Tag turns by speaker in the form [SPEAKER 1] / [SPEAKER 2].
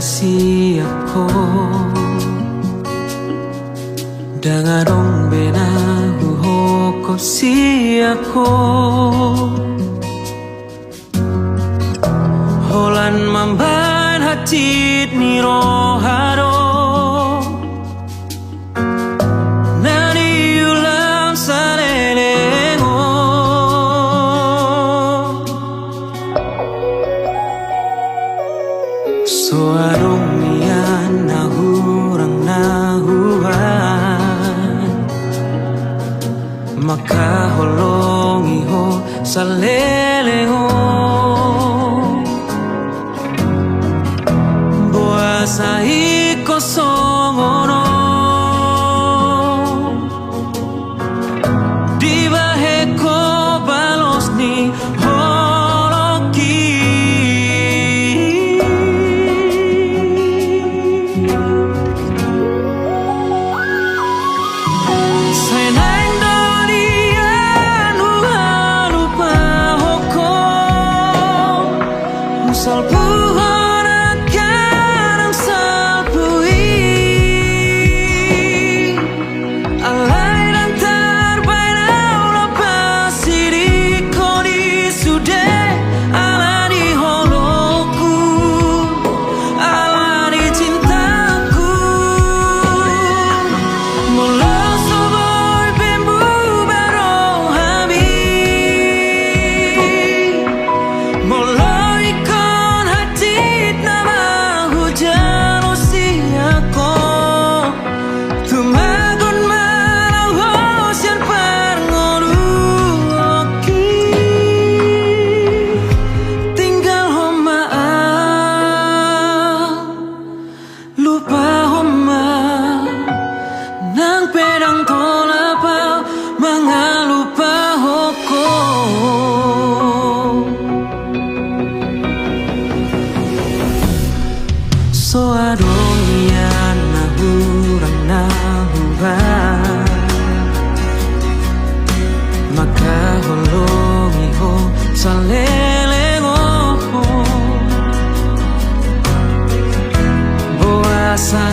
[SPEAKER 1] siap ko dengan ombena huhoko siap ko holan mamban hati ni roharo nani ulam salengo so arong niyan nahurang nahuhan makaholongi ho sa lelengo buasa iko songono di bahe ko balos ni holoki salpuhan akan ang salpui alay dan terbaik lepas diriku di sude ala di holoku ala di cintaku mula soboy bembu barong habi mula pedang tolapa mengalupa hoko so adonian nahurang nahuran maka holongi ho sa lelengo buasa